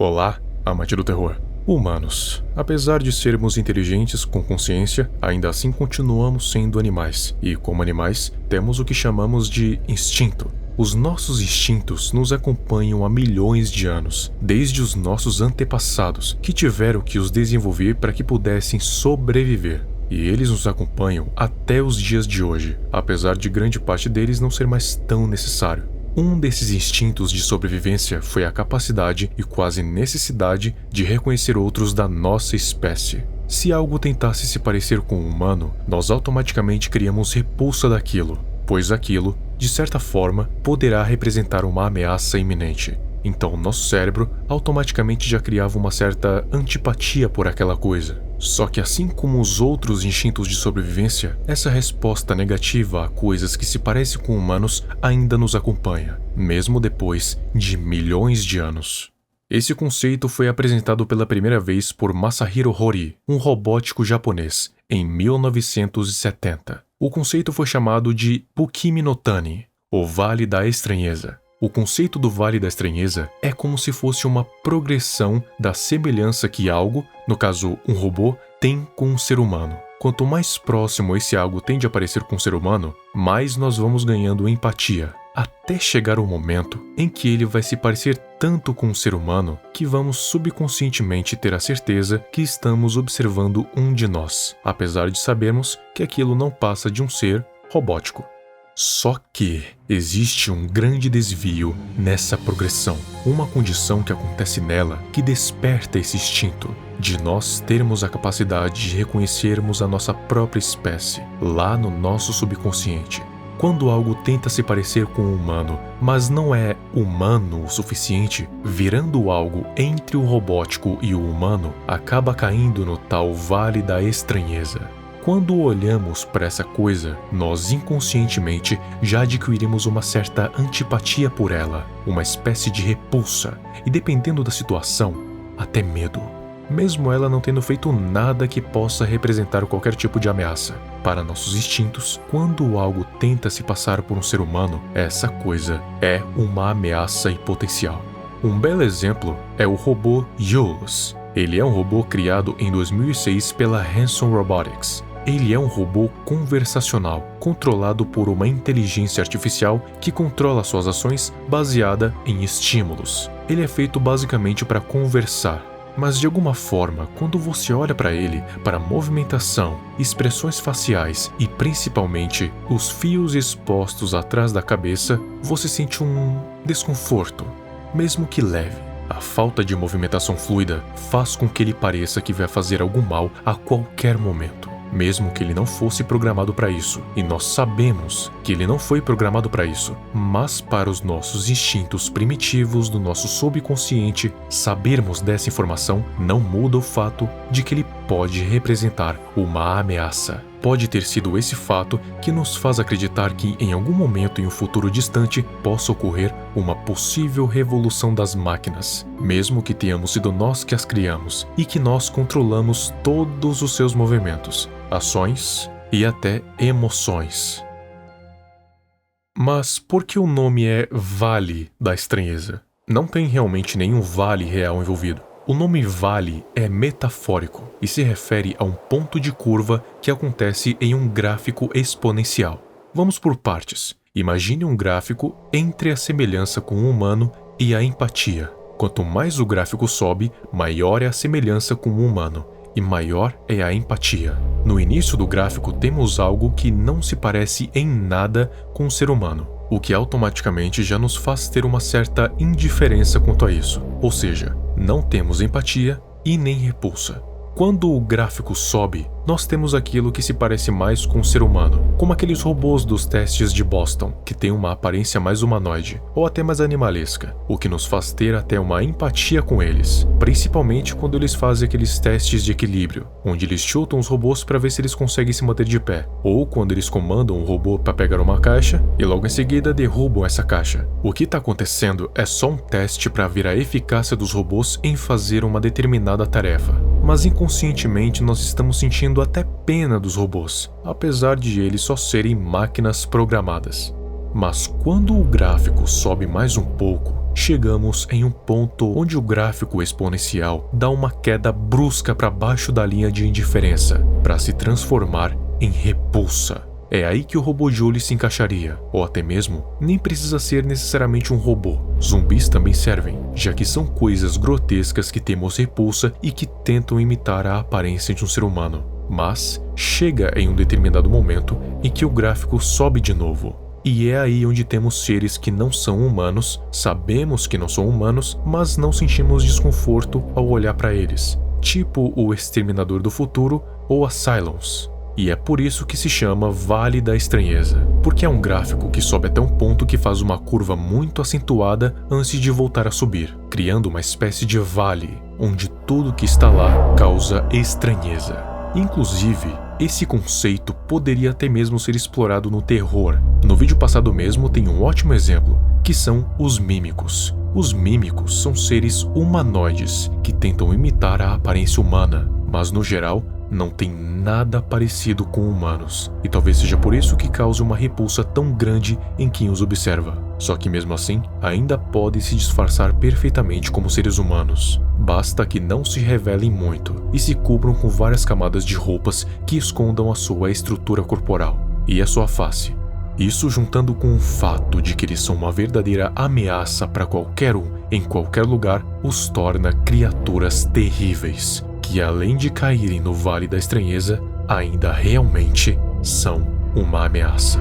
Olá, amante do terror. Humanos, apesar de sermos inteligentes com consciência, ainda assim continuamos sendo animais, e como animais, temos o que chamamos de instinto. Os nossos instintos nos acompanham há milhões de anos, desde os nossos antepassados, que tiveram que os desenvolver para que pudessem sobreviver. E eles nos acompanham até os dias de hoje, apesar de grande parte deles não ser mais tão necessário. Um desses instintos de sobrevivência foi a capacidade e quase necessidade de reconhecer outros da nossa espécie. Se algo tentasse se parecer com um humano, nós automaticamente criamos repulsa daquilo, pois aquilo, de certa forma, poderá representar uma ameaça iminente. Então nosso cérebro automaticamente já criava uma certa antipatia por aquela coisa. Só que assim como os outros instintos de sobrevivência, essa resposta negativa a coisas que se parecem com humanos ainda nos acompanha, mesmo depois de milhões de anos. Esse conceito foi apresentado pela primeira vez por Masahiro Horii, um robótico japonês, em 1970. O conceito foi chamado de Bukimi no Tani, o Vale da Estranheza. O conceito do Vale da Estranheza é como se fosse uma progressão da semelhança que algo, no caso um robô, tem com um ser humano. Quanto mais próximo esse algo tende a parecer com um ser humano, mais nós vamos ganhando empatia, até chegar o momento em que ele vai se parecer tanto com um ser humano que vamos subconscientemente ter a certeza que estamos observando um de nós, apesar de sabermos que aquilo não passa de um ser robótico. Só que existe um grande desvio nessa progressão, uma condição que acontece nela que desperta esse instinto de nós termos a capacidade de reconhecermos a nossa própria espécie, lá no nosso subconsciente. Quando algo tenta se parecer com um humano, mas não é humano o suficiente, virando algo entre o robótico e o humano, acaba caindo no tal Vale da Estranheza. Quando olhamos para essa coisa, nós inconscientemente já adquirimos uma certa antipatia por ela, uma espécie de repulsa, e dependendo da situação, até medo. Mesmo ela não tendo feito nada que possa representar qualquer tipo de ameaça. Para nossos instintos, quando algo tenta se passar por um ser humano, essa coisa é uma ameaça em potencial. Um belo exemplo é o robô Jules. Ele é um robô criado em 2006 pela Hanson Robotics. Ele é um robô conversacional, controlado por uma inteligência artificial que controla suas ações baseada em estímulos. Ele é feito basicamente para conversar, mas de alguma forma, quando você olha para ele, para a movimentação, expressões faciais e principalmente os fios expostos atrás da cabeça, você sente um desconforto, mesmo que leve. A falta de movimentação fluida faz com que ele pareça que vai fazer algum mal a qualquer momento. Mesmo que ele não fosse programado para isso, e nós sabemos que ele não foi programado para isso, mas para os nossos instintos primitivos do nosso subconsciente, sabermos dessa informação não muda o fato de que ele pode representar uma ameaça. Pode ter sido esse fato que nos faz acreditar que em algum momento em um futuro distante possa ocorrer uma possível revolução das máquinas, mesmo que tenhamos sido nós que as criamos e que nós controlamos todos os seus movimentos, ações e até emoções. Mas por que o nome é Vale da Estranheza? Não tem realmente nenhum vale real envolvido. O nome vale é metafórico e se refere a um ponto de curva que acontece em um gráfico exponencial. Vamos por partes. Imagine um gráfico entre a semelhança com o humano e a empatia. Quanto mais o gráfico sobe, maior é a semelhança com o humano e maior é a empatia. No início do gráfico temos algo que não se parece em nada com o ser humano, o que automaticamente já nos faz ter uma certa indiferença quanto a isso, ou seja, não temos empatia e nem repulsa. Quando o gráfico sobe, nós temos aquilo que se parece mais com o ser humano, como aqueles robôs dos testes de Boston, que têm uma aparência mais humanoide, ou até mais animalesca, o que nos faz ter até uma empatia com eles, principalmente quando eles fazem aqueles testes de equilíbrio, onde eles chutam os robôs para ver se eles conseguem se manter de pé, ou quando eles comandam o robô para pegar uma caixa e logo em seguida derrubam essa caixa. O que está acontecendo é só um teste para ver a eficácia dos robôs em fazer uma determinada tarefa, mas inconscientemente nós estamos sentindo até pena dos robôs, apesar de eles só serem máquinas programadas. Mas quando o gráfico sobe mais um pouco, chegamos em um ponto onde o gráfico exponencial dá uma queda brusca para baixo da linha de indiferença, para se transformar em repulsa. É aí que o robô Jolie se encaixaria, ou até mesmo, nem precisa ser necessariamente um robô. Zumbis também servem, já que são coisas grotescas que temos repulsa e que tentam imitar a aparência de um ser humano. Mas chega em um determinado momento em que o gráfico sobe de novo. E é aí onde temos seres que não são humanos, sabemos que não são humanos, mas não sentimos desconforto ao olhar para eles, tipo o Exterminador do Futuro ou a Cylons. E é por isso que se chama Vale da Estranheza, porque é um gráfico que sobe até um ponto que faz uma curva muito acentuada antes de voltar a subir, criando uma espécie de vale, onde tudo que está lá causa estranheza. Inclusive, esse conceito poderia até mesmo ser explorado no terror. No vídeo passado mesmo tem um ótimo exemplo, que são os mímicos. Os mímicos são seres humanoides que tentam imitar a aparência humana, mas no geral não tem nada parecido com humanos, e talvez seja por isso que cause uma repulsa tão grande em quem os observa. Só que mesmo assim, ainda podem se disfarçar perfeitamente como seres humanos. Basta que não se revelem muito e se cubram com várias camadas de roupas que escondam a sua estrutura corporal e a sua face. Isso, juntando com o fato de que eles são uma verdadeira ameaça para qualquer um, em qualquer lugar, os torna criaturas terríveis, que além de caírem no Vale da Estranheza, ainda realmente são uma ameaça.